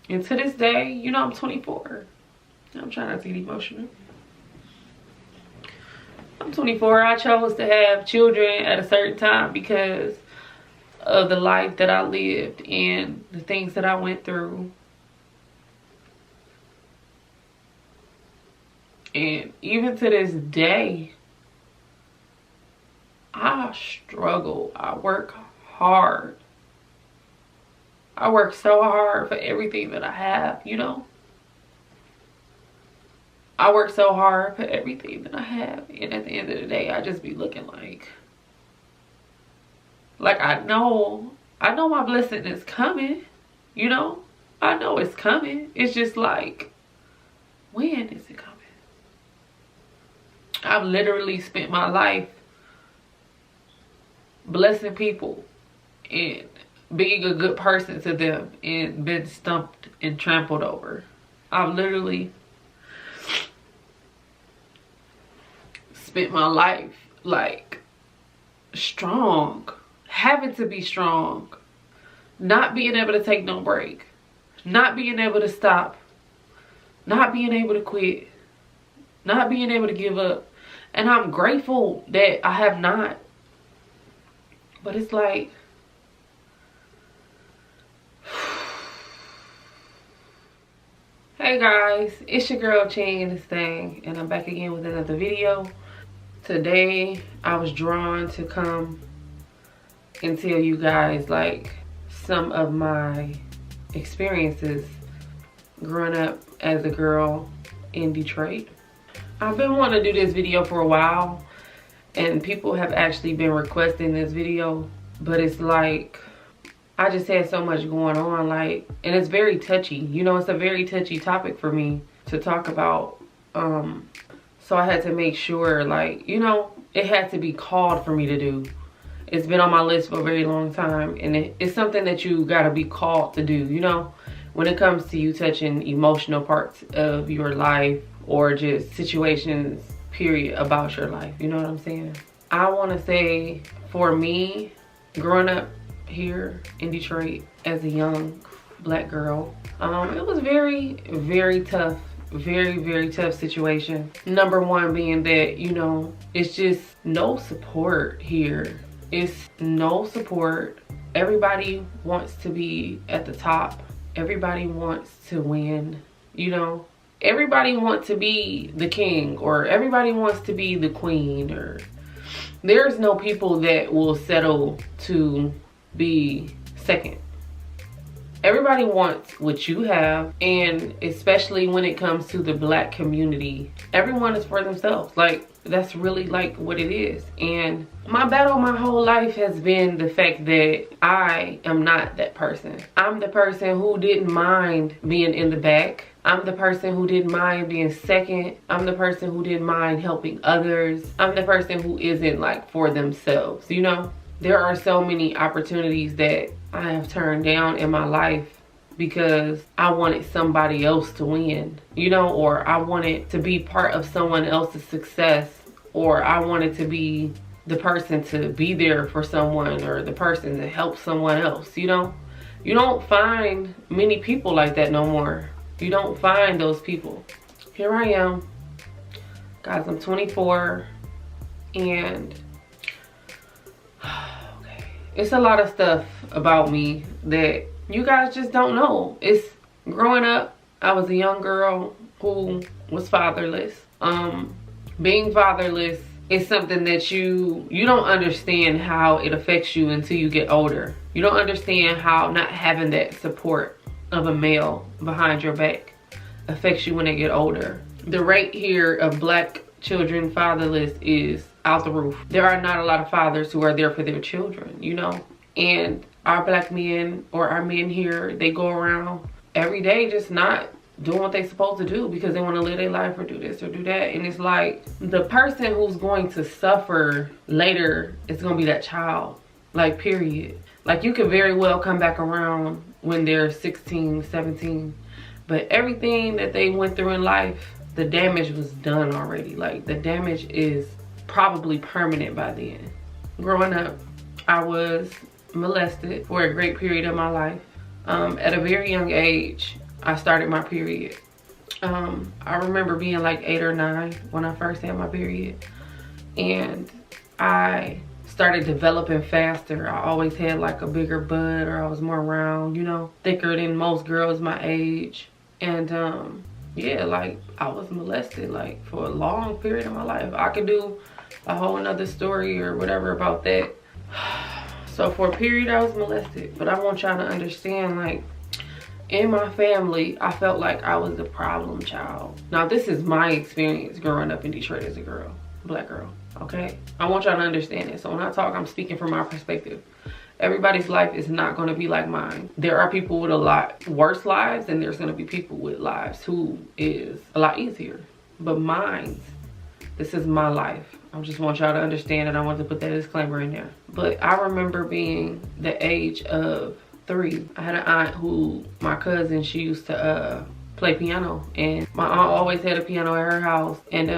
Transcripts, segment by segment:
And to this day, you know, I'm 24. I'm trying not to get emotional. I'm 24. I chose to have children at a certain time because of the life that I lived and the things that I went through. And even to this day, I struggle. I work hard. I work so hard for everything that I have, you know? I work so hard for everything that I have. And at the end of the day, I just be looking like I know my blessing is coming, you know? I know it's coming. It's just like, when is it coming? I've literally spent my life blessing people and being a good person to them and been stumped and trampled over. I've literally spent my life like strong, having to be strong, not being able to take no break, not being able to stop, not being able to quit, not being able to give up. And I'm grateful that I have not. But it's like, hey guys, it's your girl Chyng and this thing, and I'm back again with another video. Today I was drawn to come and tell you guys like some of my experiences growing up as a girl in Detroit. I've been wanting to do this video for a while, and people have actually been requesting this video, but it's like I just had so much going on, like, and it's very touchy, you know. It's a very touchy topic for me to talk about, so I had to make sure, like, you know, it had to be called for me to do. It's been on my list for a very long time, and it's something that you gotta be called to do, you know, when it comes to you touching emotional parts of your life or just situations, period, about your life, you know what I'm saying? I want to say, for me, growing up here in Detroit as a young black girl, it was very, very tough. Very, very tough situation. Number one being that, you know, it's just no support here. It's no support. Everybody wants to be at the top. Everybody wants to win, you know. Everybody wants to be the king, or everybody wants to be the queen, or there's no people that will settle to be second. Everybody wants what you have, and especially when it comes to the black community, everyone is for themselves. Like, that's really like what it is. And my battle my whole life has been the fact that I am not that person. I'm the person who didn't mind being in the back. I'm the person who didn't mind being second. I'm the person who didn't mind helping others. I'm the person who isn't like for themselves, you know? There are so many opportunities that I have turned down in my life because I wanted somebody else to win, you know, or I wanted to be part of someone else's success, or I wanted to be the person to be there for someone, or the person to help someone else, you know? You don't find many people like that no more. You don't find those people. Here I am. Guys, I'm 24, and okay, it's a lot of stuff about me that you guys just don't know. It's growing up, I was a young girl who was fatherless. Being fatherless is something that you don't understand how it affects you until you get older. You don't understand how not having that support of a male behind your back affects you when they get older. The rate here of black children fatherless is out the roof. There are not a lot of fathers who are there for their children, you know? And our black men, or our men here, they go around every day just not doing what they're supposed to do because they want to live their life or do this or do that. And it's like, the person who's going to suffer later is going to be that child, like, period. Like, you could very well come back around when they're 16, 17, but everything that they went through in life, the damage was done already. Like, the damage is probably permanent by then. Growing up, I was molested for a great period of my life. At a very young age, I started my period. I remember being like 8 or 9 when I first had my period, and I started developing faster. I always had like a bigger butt, or I was more round, you know, thicker than most girls my age. And yeah, like I was molested like for a long period of my life. I could do a whole another story or whatever about that. So for a period I was molested, but I want y'all to understand, like, in my family, I felt like I was the problem child. Now this is my experience growing up in Detroit as a girl, black girl, okay? I want y'all to understand it. So when I talk, I'm speaking from my perspective. Everybody's life is not going to be like mine. There are people with a lot worse lives, and there's going to be people with lives who is a lot easier. But mine, this is my life. I just want y'all to understand, and I want to put that disclaimer in there. But I remember being the age of 3. I had an aunt who, my cousin, she used to play piano, and my aunt always had a piano at her house, and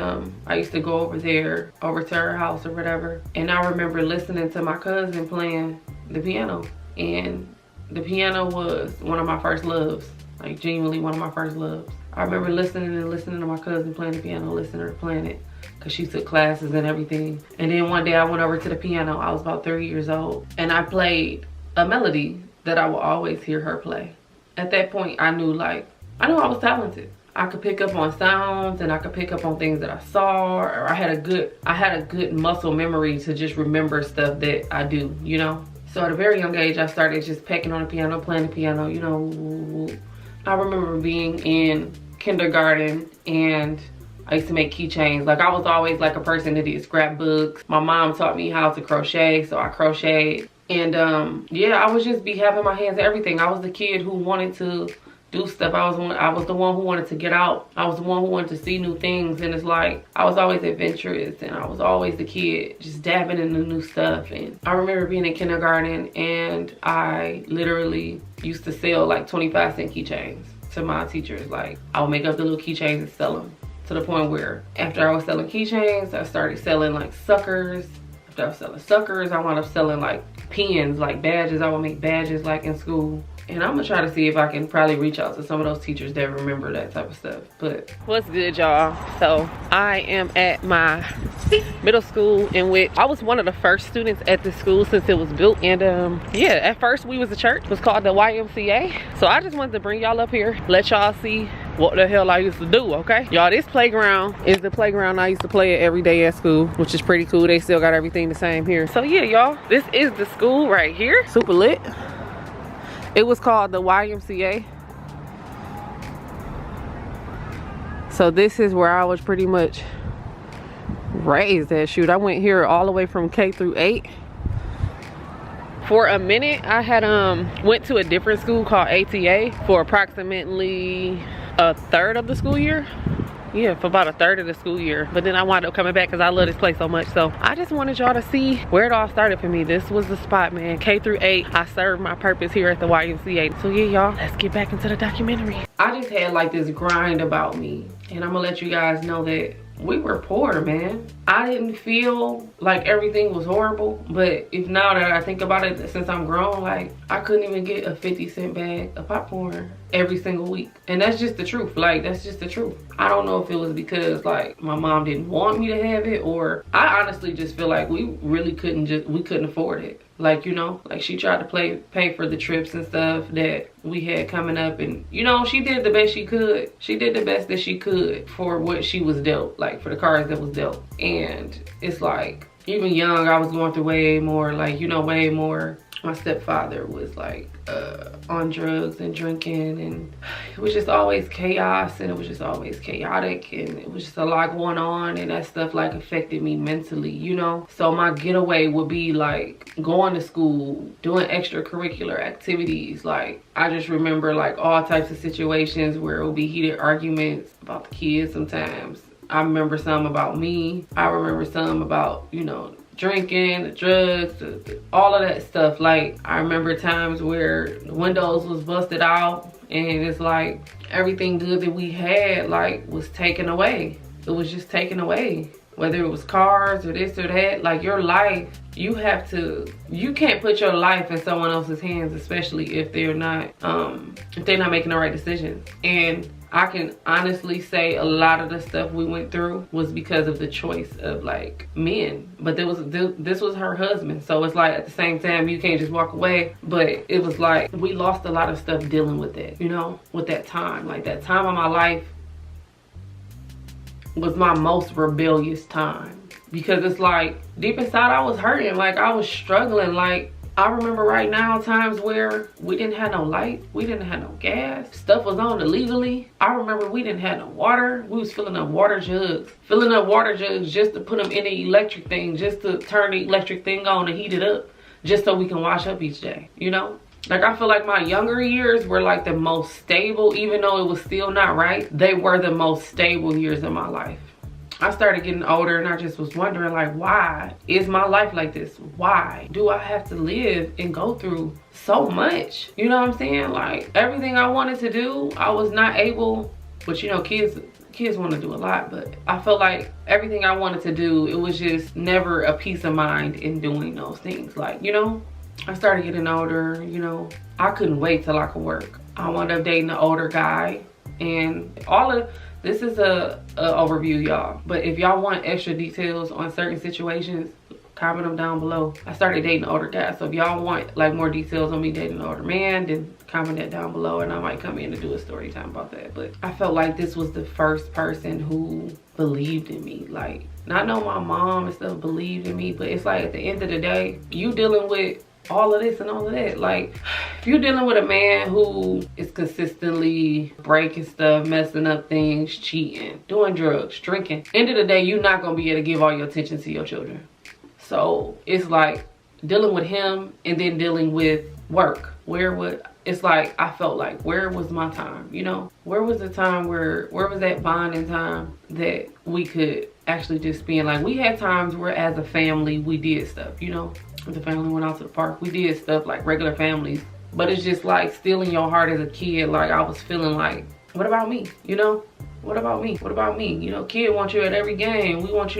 I used to go over to her house or whatever, and I remember listening to my cousin playing the piano, and the piano was one of my first loves, like genuinely one of my first loves. I remember listening to my cousin playing the piano, listening to her playing it, because she took classes and everything. And then one day I went over to the piano. I was about 30 years old, and I played a melody that I would always hear her play. At that point, I knew I was talented. I could pick up on sounds, and I could pick up on things that I saw, or I had a good muscle memory to just remember stuff that I do, you know? So at a very young age, I started just pecking on the piano, playing the piano, you know. I remember being in kindergarten, and I used to make keychains. Like, I was always like a person that did scrapbooks. My mom taught me how to crochet, so I crocheted. And yeah, I would just be having my hands in everything. I was the kid who wanted to do stuff. I was the one who wanted to get out. I was the one who wanted to see new things. And it's like, I was always adventurous, and I was always the kid just dabbing into new stuff. And I remember being in kindergarten, and I literally used to sell like 25-cent keychains to my teachers. Like, I would make up the little keychains and sell them, to the point where after I was selling keychains, I started selling like suckers. After I was selling suckers, I wound up selling like pins, like badges. I would make badges like in school. And I'm gonna try to see if I can probably reach out to some of those teachers that remember that type of stuff. But what's good, y'all? So I am at my middle school, in which I was one of the first students at the school since it was built. And yeah, at first we was a church. It was called the YMCA. So I just wanted to bring y'all up here, let y'all see what the hell I used to do, okay? Y'all, this playground is the playground I used to play at every day at school, which is pretty cool. They still got everything the same here. So yeah, y'all, this is the school right here. Super lit. It was called the YMCA. So this is where I was pretty much raised at. Shoot, I went here all the way from K through 8. For a minute, I had went to a different school called ATA for approximately a third of the school year. Yeah, for about a third of the school year. But then I wound up coming back because I love this place so much. So I just wanted y'all to see where it all started for me. This was the spot, man. K through 8, I served my purpose here at the YMCA. So yeah, y'all, let's get back into the documentary. I just had like this grind about me, and I'm gonna let you guys know that we were poor, man. I didn't feel like everything was horrible, but if now that I think about it, since I'm grown, like, I couldn't even get a 50-cent bag of popcorn every single week. And that's just the truth. Like, that's just the truth. I don't know if it was because like my mom didn't want me to have it, or I honestly just feel like we really couldn't afford it. Like, you know, like she tried to pay for the trips and stuff that we had coming up, and you know, she did the best she could. She did the best that she could for what she was dealt, like for the cards that was dealt. And it's like, even young, I was going through way more, like, you know, way more. My stepfather was like on drugs and drinking, and it was just always chaos, and it was just always chaotic, and it was just a lot going on, and that stuff like affected me mentally, you know. So my getaway would be like going to school, doing extracurricular activities. Like, I just remember like all types of situations where it would be heated arguments about the kids sometimes. I remember some about me. I remember some about, you know, drinking, the drugs, all of that stuff. Like, I remember times where the windows was busted out, and it's like everything good that we had like was taken away. It was just taken away. whether it was cars or this or that. Like, your life, you can't put your life in someone else's hands, especially if they're not making the right decisions. And I can honestly say a lot of the stuff we went through was because of the choice of like men. But this was her husband, so it's like, at the same time, you can't just walk away. But it was like, we lost a lot of stuff dealing with that, you know, with that time. Like, that time of my life was my most rebellious time, because it's like, deep inside I was hurting. Like, I was struggling. Like, I remember right now times where we didn't have no light, we didn't have no gas, stuff was on illegally. I remember we didn't have no water. We was filling up water jugs just to put them in the electric thing, just to turn the electric thing on and heat it up, just so we can wash up each day, you know? Like, I feel like my younger years were like the most stable, even though it was still not right. They were the most stable years of my life. I started getting older and I just was wondering, like, why is my life like this? Why do I have to live and go through so much? You know what I'm saying? Like, everything I wanted to do, I was not able, but you know, kids want to do a lot, but I felt like everything I wanted to do, it was just never a peace of mind in doing those things. Like, you know, I started getting older, you know, I couldn't wait till I could work. I wound up dating an older guy, and this is a overview, y'all, but if y'all want extra details on certain situations, comment them down below. I started dating an older guy, so if y'all want like more details on me dating an older man, then comment that down below and I might come in and do a story time about that. But I felt like this was the first person who believed in me. Like, not know my mom and stuff believed in me, but it's like, at the end of the day, you dealing with all of this and all of that. Like, if you're dealing with a man who is consistently breaking stuff, messing up things, cheating, doing drugs, drinking, end of the day, you're not gonna be able to give all your attention to your children. So it's like, dealing with him and then dealing with work. It's like, I felt like, where was my time, you know? Where was the time where was that bonding time that we could actually just spend? Like, we had times where as a family, we did stuff, you know? The family went out to the park. We did stuff like regular families. But it's just like, still in your heart as a kid, like, I was feeling like, what about me? You know? What about me? What about me? You know, kid wants you at every game. We want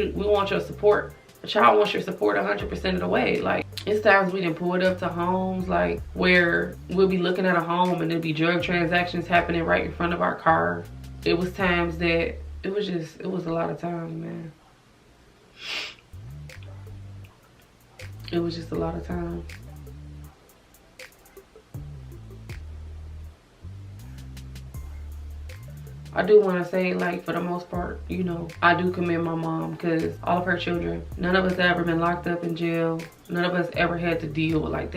your support. A child wants your support 100% of the way. Like, it's times we didn't pull it up to homes, like, where we'll be looking at a home and there'll be drug transactions happening right in front of our car. It was times that, it was a lot of times, man. It was just a lot of time. I do want to say, like, for the most part, you know, I do commend my mom, because all of her children, none of us ever been locked up in jail. None of us ever had to deal with like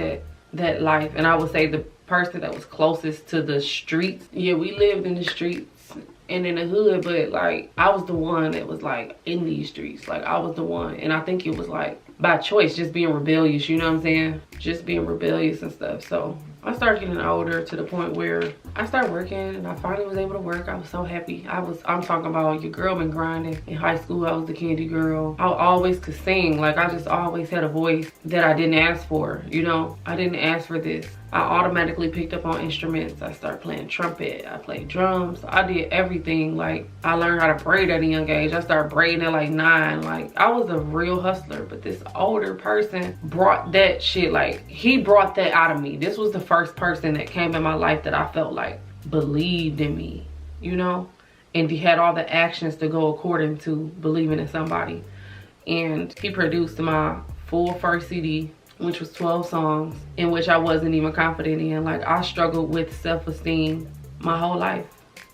that life. And I would say the person that was closest to the streets, yeah, we lived in the streets and in the hood, but like, I was the one that was like in these streets. Like, I was the one, and I think it was like by choice, just being rebellious, you know what I'm saying? Just being rebellious and stuff. So I started getting older to the point where I started working, and I finally was able to work. I was so happy. I'm talking about, your girl been grinding. In high school, I was the candy girl. I always could sing. Like, I just always had a voice that I didn't ask for, you know? I didn't ask for this. I automatically picked up on instruments. I started playing trumpet. I played drums. I did everything. Like, I learned how to braid at a young age. I started braiding at like 9. Like, I was a real hustler, but this older person brought that shit. Like, he brought that out of me. This was the first person that came in my life that I felt like believed in me, you know? And he had all the actions to go according to believing in somebody. And he produced my full first CD, which was 12 songs, in which I wasn't even confident in. Like, I struggled with self-esteem my whole life.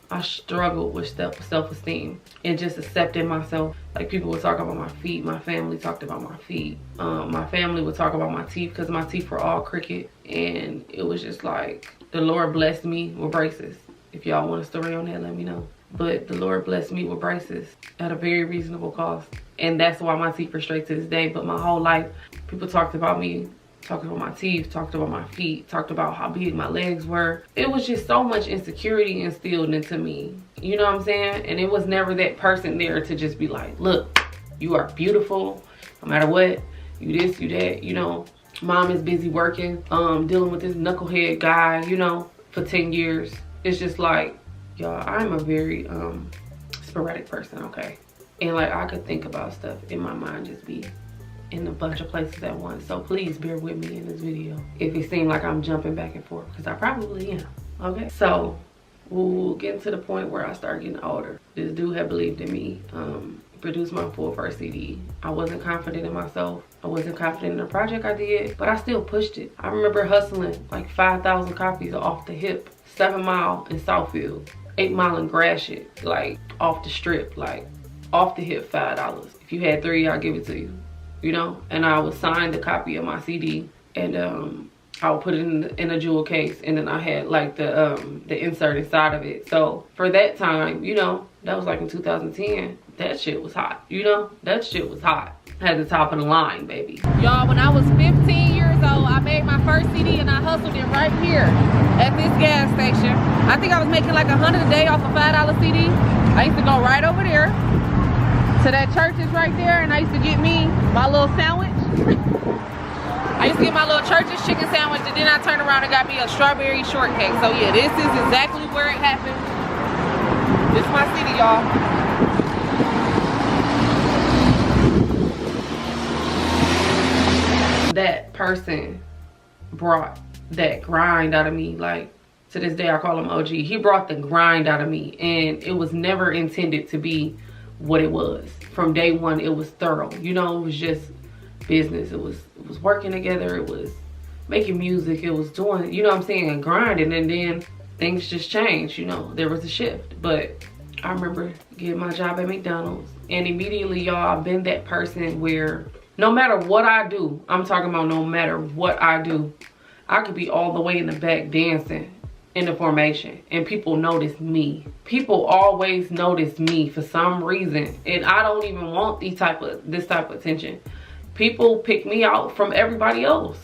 I struggled with self-esteem and just accepting myself. Like, people would talk about my feet. My family talked about my feet. My family would talk about my teeth, because my teeth were all crooked. And it was just like, the Lord blessed me with braces. If y'all want a story on that, let me know. But the Lord blessed me with braces at a very reasonable cost. And that's why my teeth are straight to this day. But my whole life, people talked about me, talked about my teeth, talked about my feet, talked about how big my legs were. It was just so much insecurity instilled into me. You know what I'm saying? And it was never that person there to just be like, look, you are beautiful, no matter what, you this, you that, you know. Mom is busy working, dealing with this knucklehead guy, you know, for 10 years. It's just like, y'all, I'm a very sporadic person, okay? And like I could think about stuff in my mind just be in a bunch of places at once. So please bear with me in this video if it seems like I'm jumping back and forth, because I probably am. Okay, so we'll get to the point where I start getting older. This dude had believed in me, produced my full first CD. I wasn't confident in myself. I wasn't confident in the project I did, but I still pushed it. I remember hustling like 5,000 copies off the hip, 7 Mile in Southfield, 8 Mile in Gratiot, like off the strip, like off the hip, $5. If you had 3, I'll give it to you, you know? And I would sign the copy of my CD, and I would put it in a jewel case, and then I had like the insert inside of it. So for that time, you know, that was like in 2010, that shit was hot, you know? That shit was hot. Had the top of the line, baby. Y'all, when I was 15 years old, I made my first CD and I hustled it right here at this gas station. I think I was making like $100 a day off a $5 CD. I used to go right over there to that church is right there, and I used to get me my little sandwich. I used to get my little church's chicken sandwich, and then I turned around and got me a strawberry shortcake. So yeah, this is exactly where it happened. This is my CD, y'all. That person brought that grind out of me. Like, to this day I call him OG. He brought the grind out of me, and it was never intended to be what it was. From day one, it was thorough, you know. It was just business. It was working together, it was making music, it was doing, you know what I'm saying, and grinding. And then things just changed, you know. There was a shift. But I remember getting my job at McDonald's, and immediately, y'all, I've been that person where no matter what I do, I'm talking about no matter what I do, I could be all the way in the back dancing in the formation, and people notice me. People always notice me for some reason, and I don't even want this type of attention. People pick me out from everybody else.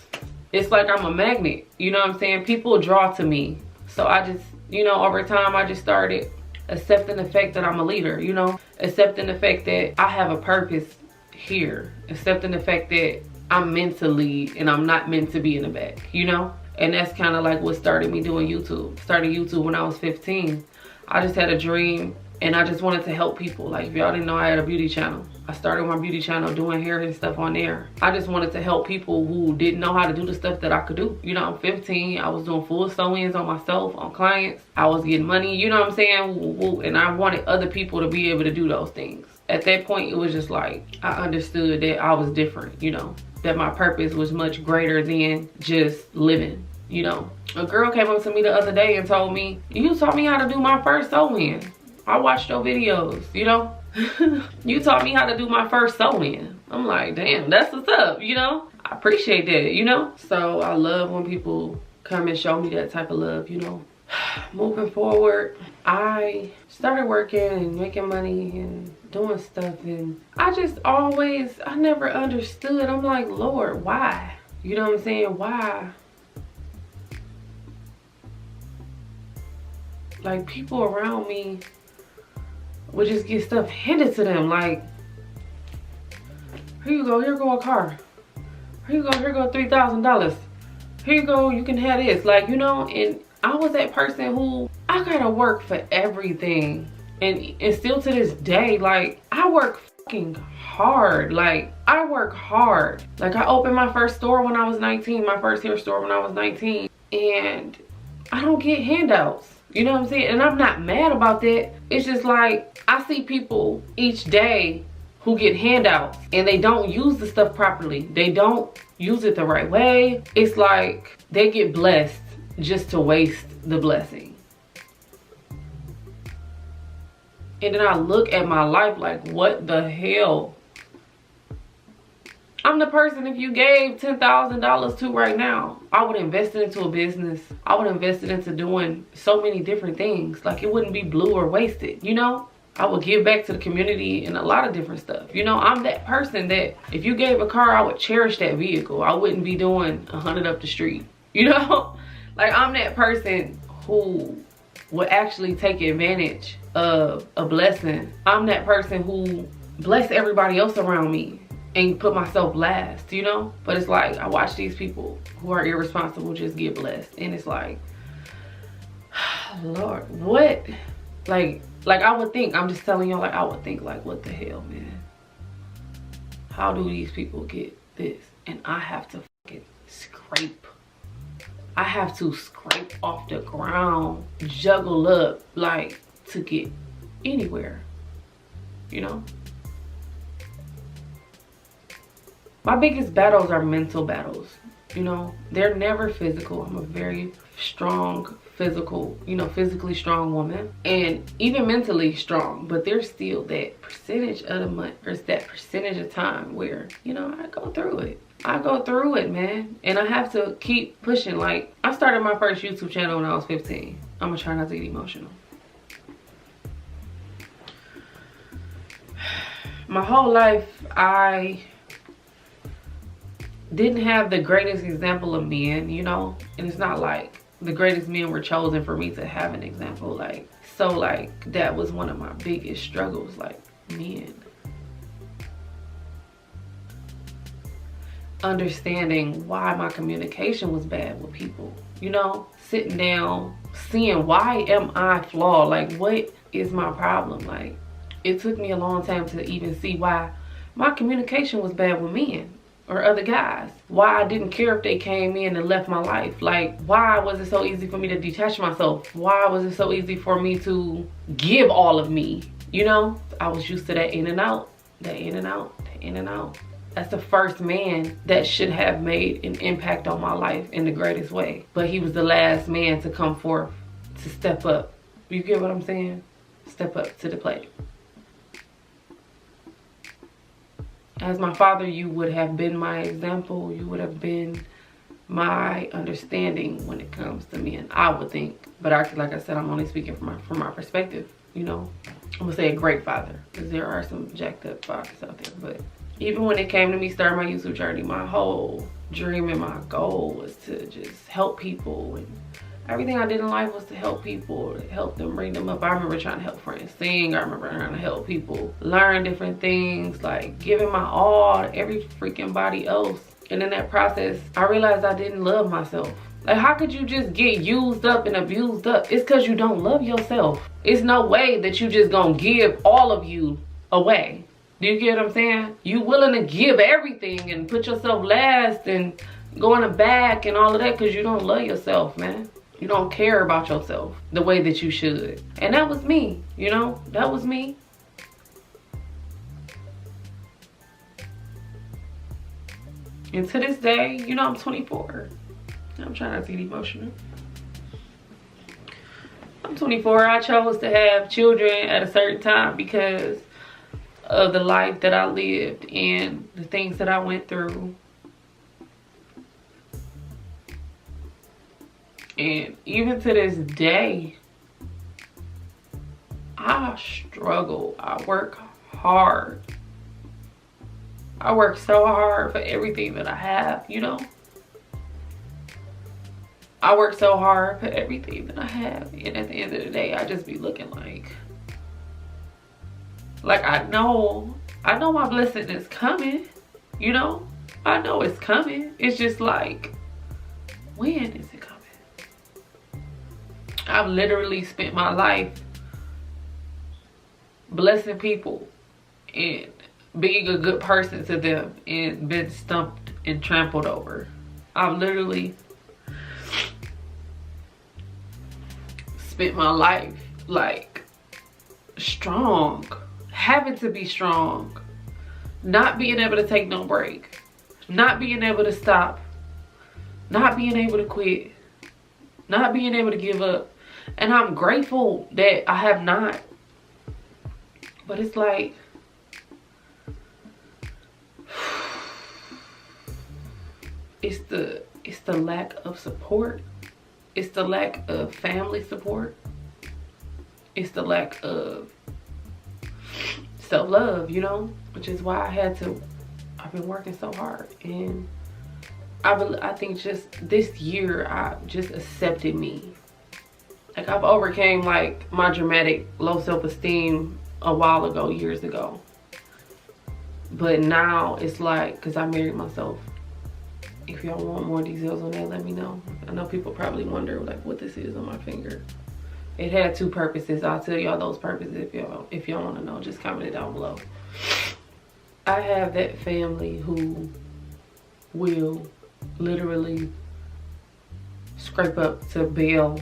It's like I'm a magnet, you know what I'm saying? People draw to me. So I just, you know, over time I just started accepting the fact that I'm a leader, you know, accepting the fact that I have a purpose here, accepting the fact that I'm meant to lead and I'm not meant to be in the back, you know. And that's kind of like what started me doing YouTube. Started YouTube when I was 15. I just had a dream, and I just wanted to help people. Like, if y'all didn't know, I had a beauty channel. I started my beauty channel doing hair and stuff on there. I just wanted to help people who didn't know how to do the stuff that I could do. You know, I'm 15. I was doing full sew-ins on myself, on clients. I was getting money, you know what I'm saying? And I wanted other people to be able to do those things. At that point, it was just like, I understood that I was different, you know, that my purpose was much greater than just living, you know. A girl came up to me the other day and told me, you taught me how to do my first sew-in. I watched your videos, you know. You taught me how to do my first sew-in. I'm like, damn, that's what's up, you know. I appreciate that, you know. So I love when people come and show me that type of love, you know. Moving forward, I started working and making money and doing stuff, and I never understood. I'm like, Lord, why? You know what I'm saying? Why? Like, people around me would just get stuff handed to them. Like, here you go, here go a car. Here you go $3,000. Here you go, you can have this. Like, you know, and I was that person who, I gotta work for everything. And still to this day, like, I work fucking hard. Like, I work hard. Like, I opened my first store when I was 19, my first hair store when I was 19. And I don't get handouts. You know what I'm saying? And I'm not mad about that. It's just like, I see people each day who get handouts and they don't use the stuff properly. They don't use it the right way. It's like they get blessed just to waste the blessing. And then I look at my life like, what the hell? I'm the person, if you gave $10,000 to right now, I would invest it into a business. I would invest it into doing so many different things. Like, it wouldn't be blue or wasted, you know? I would give back to the community and a lot of different stuff. You know, I'm that person that if you gave a car, I would cherish that vehicle. I wouldn't be doing 100 up the street, you know? Like, I'm that person who would actually take advantage of a blessing. I'm that person who bless everybody else around me and put myself last, you know? But it's like, I watch these people who are irresponsible just get blessed. And it's like, Lord, what? Like, Like, I would think, I'm just telling y'all, like, I would think, like, what the hell, man? How do these people get this? And I have to fucking scrape. I have to scrape off the ground, juggle up, like, to get anywhere, you know? My biggest battles are mental battles, you know? They're never physical. I'm a very strong, physical, you know, physically strong woman, and even mentally strong, but there's still that percentage of the month, or that percentage of time where, you know, I go through it. I go through it, man, and I have to keep pushing. Like, I started my first YouTube channel when I was 15. I'm gonna try not to get emotional. My whole life, I didn't have the greatest example of men, you know, and it's not like the greatest men were chosen for me to have an example. Like, so like, that was one of my biggest struggles, like, men. Understanding why my communication was bad with people, you know, sitting down, seeing why am I flawed, like, what is my problem? Like, it took me a long time to even see why my communication was bad with men or other guys, why I didn't care if they came in and left my life. Like, why was it so easy for me to detach myself? Why was it so easy for me to give all of me, you know? I was used to that in and out, that in and out, that in and out. That's the first man that should have made an impact on my life in the greatest way. But he was the last man to come forth, to step up. You get what I'm saying? Step up to the plate. As my father, you would have been my example. You would have been my understanding when it comes to men, I would think. But like I said, I'm only speaking from my perspective, you know. I'm gonna say a great father, because there are some jacked up fathers out there. But even when it came to me starting my YouTube journey, my whole dream and my goal was to just help people, and everything I did in life was to help people, to help them, bring them up. I remember trying to help friends sing. I remember trying to help people learn different things, like giving my all to every freaking body else. And in that process, I realized I didn't love myself. Like, how could you just get used up and abused up? It's because you don't love yourself. It's no way that you just gonna give all of you away. Do you get what I'm saying? You willing to give everything and put yourself last and go in the back and all of that because you don't love yourself, man. You don't care about yourself the way that you should. And that was me, you know? That was me. And to this day, you know, I'm 24. I'm trying not to get emotional. I'm 24. I chose to have children at a certain time because of the life that I lived and the things that I went through. And even to this day, I struggle. I work hard. I work so hard for everything that I have, you know? I work so hard for everything that I have. And at the end of the day, I just be looking like I know my blessing is coming, you know? I know it's coming. It's just like, when is it coming? I've literally spent my life blessing people and being a good person to them and been stumped and trampled over. I've literally spent my life like strong, having to be strong, not being able to take no break, not being able to stop, not being able to quit, not being able to give up. And I'm grateful that I have not. But it's like, it's the lack of support. It's the lack of family support. It's the lack of self-love, you know? Which is why I've been working so hard. And I think just this year, I just accepted me. Like, I've overcame like my dramatic low self-esteem a while ago, years ago. But now it's like, because I married myself. If y'all want more details on that, let me know. I know people probably wonder like what this is on my finger. It had two purposes. I'll tell y'all those purposes if y'all want to know. Just comment it down below. I have that family who will literally scrape up to bail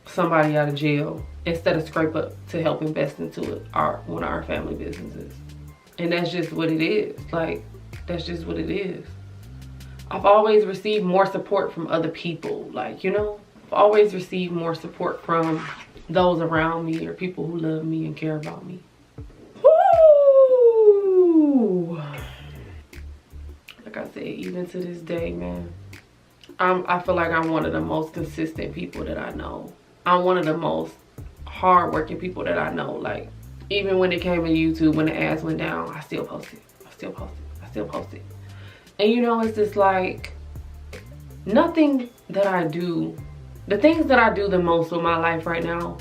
somebody out of jail instead of scrape up to help invest into one of our family businesses. And that's just what it is. Like, that's just what it is. I've always received more support from other people. Like, you know, I've always received more support from those around me or people who love me and care about me. Woo! Like I said, even to this day, man, I feel like I'm one of the most consistent people that I know. I'm one of the most hardworking people that I know. Like, even when it came to YouTube, when the ads went down, I still posted. I still posted. And you know, it's just like, nothing that I do, the things that I do the most with my life right now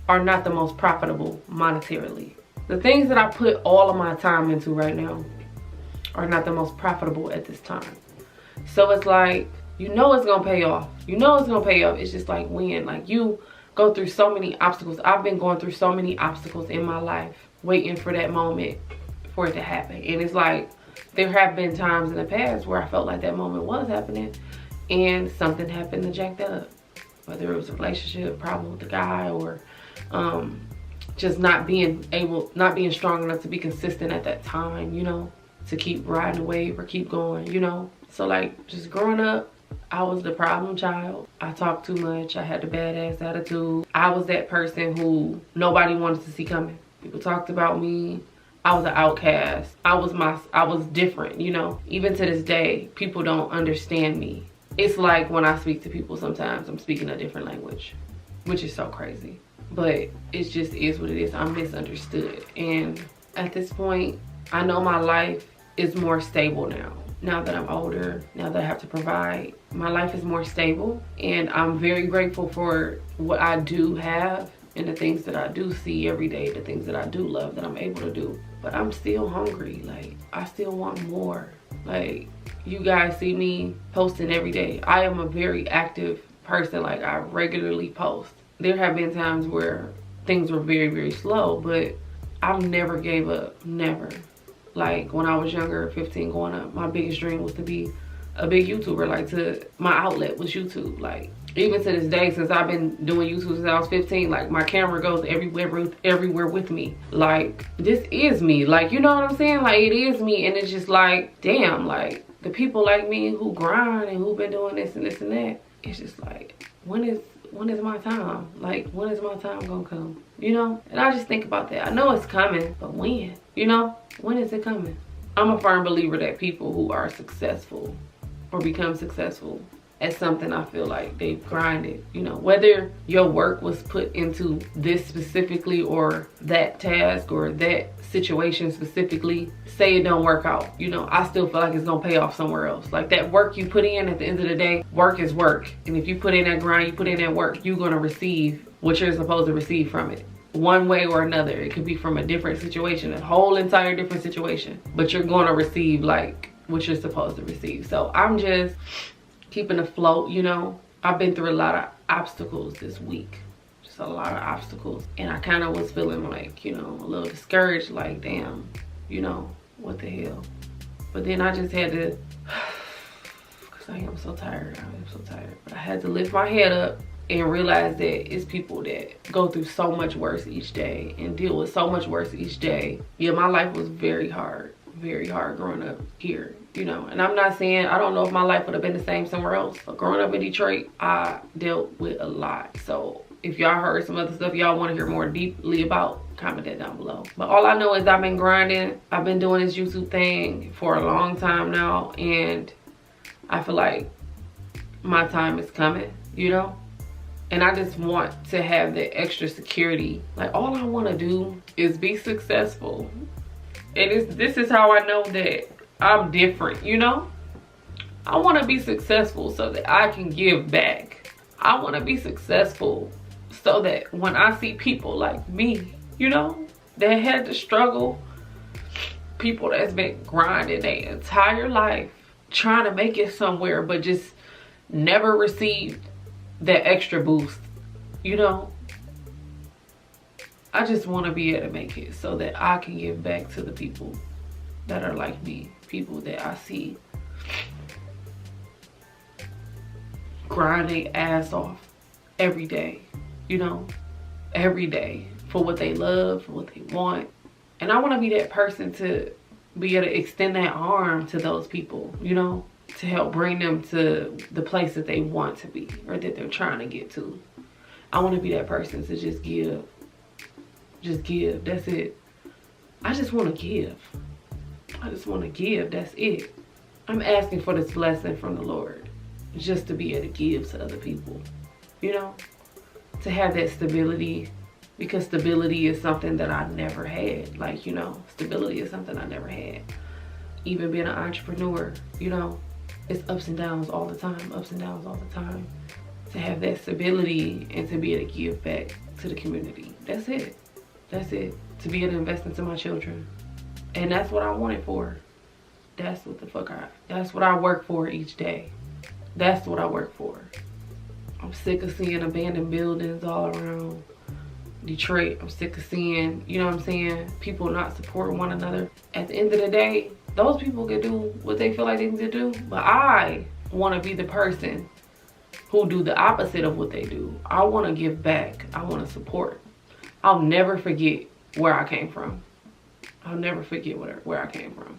are not the most profitable monetarily. The things that I put all of my time into right now are not the most profitable at this time. So it's like, you know it's gonna pay off. You know it's gonna pay off. It's just like when, like, you go through so many obstacles. I've been going through so many obstacles in my life, waiting for that moment for it to happen. And it's like, there have been times in the past where I felt like that moment was happening and something happened to jack that up. Whether it was a relationship problem with the guy or just not being strong enough to be consistent at that time, you know, to keep riding the wave or keep going, you know. So like, just growing up, I was the problem child. I talked too much. I had the badass attitude. I was that person who nobody wanted to see coming. People talked about me. I was an outcast. I was different, you know. Even to this day, people don't understand me. It's like when I speak to people, sometimes I'm speaking a different language, which is so crazy. But it just is what it is. I'm misunderstood. And at this point, I know my life is more stable now. Now that I'm older, now that I have to provide, my life is more stable. And I'm very grateful for what I do have and the things that I do see every day, the things that I do love that I'm able to do. But I'm still hungry. Like, I still want more. Like, you guys see me posting every day. I am a very active person. Like, I regularly post. There have been times where things were very, very slow, but I've never gave up, never. Like, when I was younger, 15 going up, my biggest dream was to be a big YouTuber. Like, my outlet was YouTube. Like, even to this day, since I've been doing YouTube since I was 15, like, my camera goes everywhere with me. Like, this is me. Like, you know what I'm saying? Like, it is me. And it's just like, damn, like, the people like me who grind and who been doing this and this and that, it's just like, when is my time? Like, when is my time gonna come? You know? And I just think about that. I know it's coming, but when? You know? When is it coming? I'm a firm believer that people who are successful or become successful at something, I feel like they've grinded, you know, whether your work was put into this specifically or that task or that situation specifically, say it don't work out, you know, I still feel like it's gonna pay off somewhere else. Like, that work you put in, at the end of the day, work is work. And if you put in that grind, you put in that work, you're gonna receive what you're supposed to receive from it. One way or another. It could be from a different situation, a whole entire different situation, but you're gonna receive like what you're supposed to receive. So I'm just keeping afloat, you know. I've been through a lot of obstacles this week, just a lot of obstacles, and I kind of was feeling like, you know, a little discouraged, like, damn, you know, what the hell. But then I just had to, because I am so tired, but I had to lift my head up and realize that it's people that go through so much worse each day and deal with so much worse each day. Yeah, my life was very hard growing up here, you know. And I'm not saying, I don't know if my life would have been the same somewhere else, but growing up in Detroit, I dealt with a lot. So if y'all heard some other stuff y'all want to hear more deeply about, comment that down below. But all I know is I've been grinding. I've been doing this YouTube thing for a long time now, and I feel like my time is coming, you know. And I just want to have that extra security. Like, all I want to do is be successful. And this is how I know that I'm different, you know? I want to be successful so that I can give back. I want to be successful so that when I see people like me, you know, that had to struggle, people that's been grinding their entire life, trying to make it somewhere, but just never received that extra boost, you know, I just want to be able to make it so that I can give back to the people that are like me, people that I see grind their ass off every day, you know, every day for what they love, for what they want. And I want to be that person to be able to extend that arm to those people, you know, to help bring them to the place that they want to be or that they're trying to get to. I want to be that person to just give. Just give. That's it. I just want to give. I just want to give. That's it. I'm asking for this blessing from the Lord just to be able to give to other people, you know, to have that stability, because stability is something that I never had. Like, you know, stability is something I never had. Even being an entrepreneur, you know, it's ups and downs all the time, ups and downs all the time. To have that stability and to be able to give back to the community. That's it. That's it. To be able to invest into my children. And that's what I want it for. That's what the fuck that's what I work for each day. That's what I work for. I'm sick of seeing abandoned buildings all around Detroit. I'm sick of seeing, you know what I'm saying, people not supporting one another. At the end of the day, those people can do what they feel like they need to do. But I want to be the person who do the opposite of what they do. I want to give back. I want to support. I'll never forget where I came from. I'll never forget where I came from.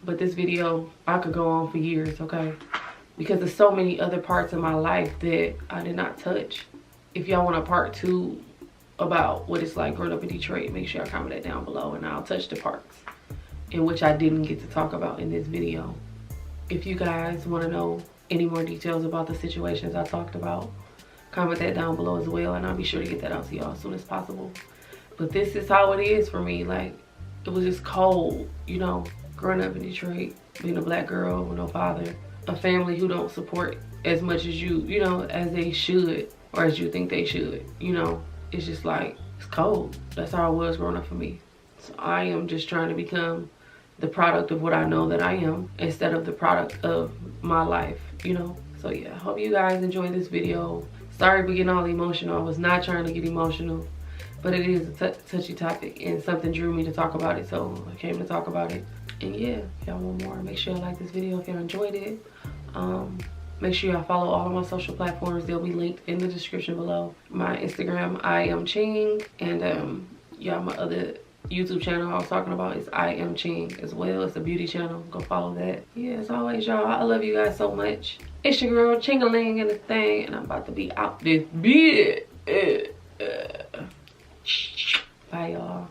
But this video, I could go on for years, okay? Because there's so many other parts of my life that I did not touch. If y'all want a part 2 about what it's like growing up in Detroit, make sure y'all comment that down below and I'll touch the parts in which I didn't get to talk about in this video. If you guys want to know any more details about the situations I talked about, comment that down below as well, and I'll be sure to get that out to y'all as soon as possible. But this is how it is for me. Like, it was just cold, you know, growing up in Detroit, being a black girl with no father, a family who don't support as much as you know, as they should, or as you think they should, you know. It's just like, it's cold. That's how it was growing up for me. So I am just trying to become the product of what I know that I am, instead of the product of my life, you know. So yeah, I hope you guys enjoyed this video. Sorry for getting all emotional. I was not trying to get emotional, but it is a touchy topic and something drew me to talk about it, so I came to talk about it. And yeah, if y'all want more, make sure you like this video if y'all enjoyed it. Make sure y'all follow all of my social platforms. They'll be linked in the description below. My Instagram, I am Chyng, and yeah, my other YouTube channel I was talking about is I am Chyng as well. It's a beauty channel. Go follow that. Yeah, as always, y'all, I love you guys so much. It's your girl Chyng-a-ling and the thing, and I'm about to be out this bit. Bye, y'all.